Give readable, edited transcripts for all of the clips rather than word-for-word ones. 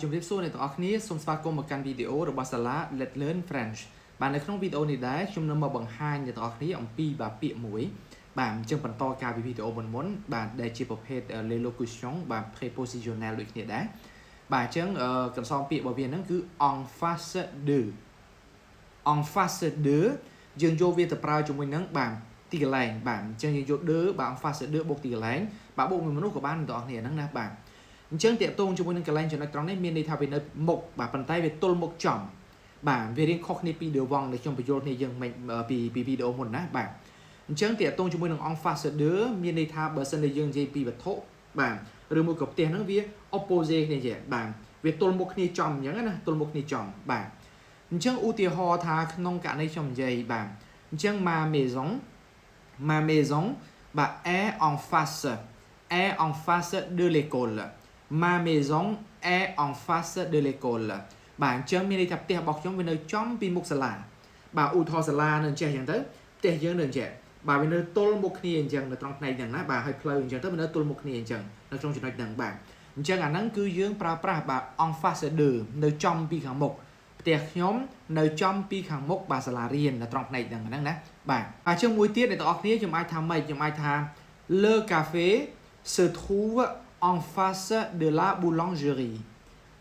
ជំរាបសួរអ្នកទាំងអស់គ្នាសូមស្វាគមន៍មកកាន់វីដេអូរបស់សាលា Let's Learn French បាទនៅក្នុងវីដេអូនេះដែរខ្ញុំនឹងមកបង្ហាញអ្នកទាំងអស់គ្នាអំពីពាក្យមួយបាទអញ្ចឹងបន្តការវីដេអូមុនបាទដែលជាប្រភេទ l'élocution បាទ prépositionnel ដូចគ្នាដែរបាទអញ្ចឹងកន្សងពាក្យរបស់វាហ្នឹងគឺ en face de en face de យើងយកវាទៅប្រើជាមួយនឹងបាទទីកន្លែងបាទអញ្ចឹងយើងយក de បាទ en face de បូកទីកន្លែងបាទបូកមួយមនុស្សក៏បានអ្នកទាំងអស់គ្នាហ្នឹងណាបាទអញ្ចឹងតេតងជាមួយនឹងកន្លែងចំណុចត្រង់នេះមានន័យថាវានៅមុខបាទប៉ុន្តែវាទល់មុខចំបាទវារៀងខុសគ្នាពីដឺវងដែលខ្ញុំបញ្យល់គ្នាយើងមិនពីវីដេអូមុនណាបាទអញ្ចឹងតេតងជាមួយនឹង en face de មានន័យថាបើសិនជាយើងនិយាយពីវត្ថុបាទឬមួយក៏ផ្ទះហ្នឹងវា opposite គ្នាចេះបាទវាទល់មុខគ្នាចំអញ្ចឹងណាទល់មុខគ្នាចំបាទអញ្ចឹងឧទាហរណ៍ថាក្នុងករណីខ្ញុំនិយាយបាទអញ្ចឹង ma maisonបាទ est en face de l'école ma maison est en face de l'école បាទអញ្ចឹងមានន័យថាផ្ទះរបស់ខ្ញុំវានៅចំពីមុខសាលាបាទឧទាហរណ៍សាលានៅចេះអញ្ចឹងទៅផ្ទះយើងនៅចេះបាទវានៅទល់មុខគ្នាអញ្ចឹងនៅត្រង់ផ្នែកហ្នឹងណាបាទហើយផ្លូវអញ្ចឹងទៅវានៅទល់មុខគ្នាអញ្ចឹងនៅក្នុងចំណុចហ្នឹងបាទអញ្ចឹងអាហ្នឹងគឺយើងប្រើប្រាស់បាទ en face de នៅចំពីខាងមុខផ្ទះខ្ញុំនៅចំពីខាងមុខបាទសាលារៀននៅត្រង់ផ្នែកហ្នឹងណាបាទអញ្ចឹងមួយទៀតអ្នកទាំងអស់គ្នាខ្ញុំអាចថាម៉េចខ្ញុំអាចថា le café se trouve en face de la boulangerie.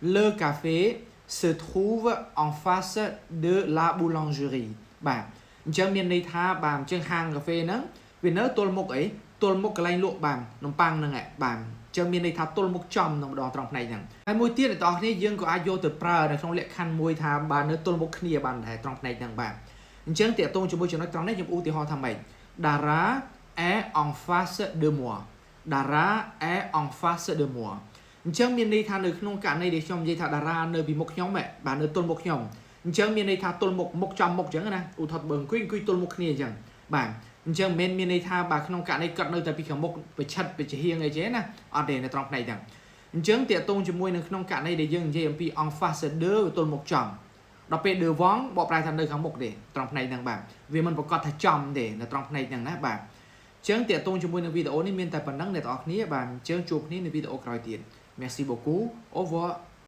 Le café se trouve en face de la boulangerie. បាទអញ្ចឹងមានន័យថាបាទអញ្ចឹងហាងកាហ្វេហ្នឹងវានៅទល់មុខអីទល់មុខកន្លែងលក់បាទនំប៉័ងហ្នឹងបាទអញ្ចឹងមានន័យថាទល់មុខចំនៅម្ដងត្រង់ផ្នែកហ្នឹងហើយមួយទៀតអ្នកទាំងអស់គ្នាយើងក៏អាចយកទៅប្រើនៅក្នុងលក្ខខណ្ឌមួយថាបាទនៅទល់មុខគ្នាបានដែរត្រង់ផ្នែកហ្នឹងបាទអញ្ចឹងតេតងជាមួយចំណុចត្រង់នេះខ្ញុំឧទាហរណ៍ថាម៉េច Dara est en face de moi Dara est en face de moi អញ្ចឹងមានន័យថានៅក្នុងករណីដែលខ្ញុំនិយាយថា Dara នៅពីមុខខ្ញុំបាទនៅទល់មុខខ្ញុំអញ្ចឹងមានន័យថាទល់មុខចំមុខអញ្ចឹងណាឧទាហរណ៍បើអង្គុយទល់មុខគ្នាអញ្ចឹងបាទអញ្ចឹងមិនមានន័យថាបាទក្នុងករណីគាត់នៅតែពីខាងមុខប្រឆិតប្រហៀងអីចេះណាអត់ទេនៅត្រង់ផ្នែកហ្នឹងអញ្ចឹងតេតងជាមួយនៅក្នុងករណីដែលយើងនិយាយអំពី en face de ទល់មុខចំដល់ពេល devant បកប្រែថានៅខាងមុខទេត្រង់ផ្នែកហ្នឹងបាទវាមិនប្រកាសថាចំទេនៅត្រង់ផ្នែកហ្នឹងណាបាទចឹងតេតងជាមួយនឹងវីដេអូនេះមានតែប៉ុណ្្នឹងអ្នកទាំងអស់គ្នាបាទអញ្ចឹងជួបគ្នានៅវីដេអូក្រោយទៀត Merci beaucoup au revoir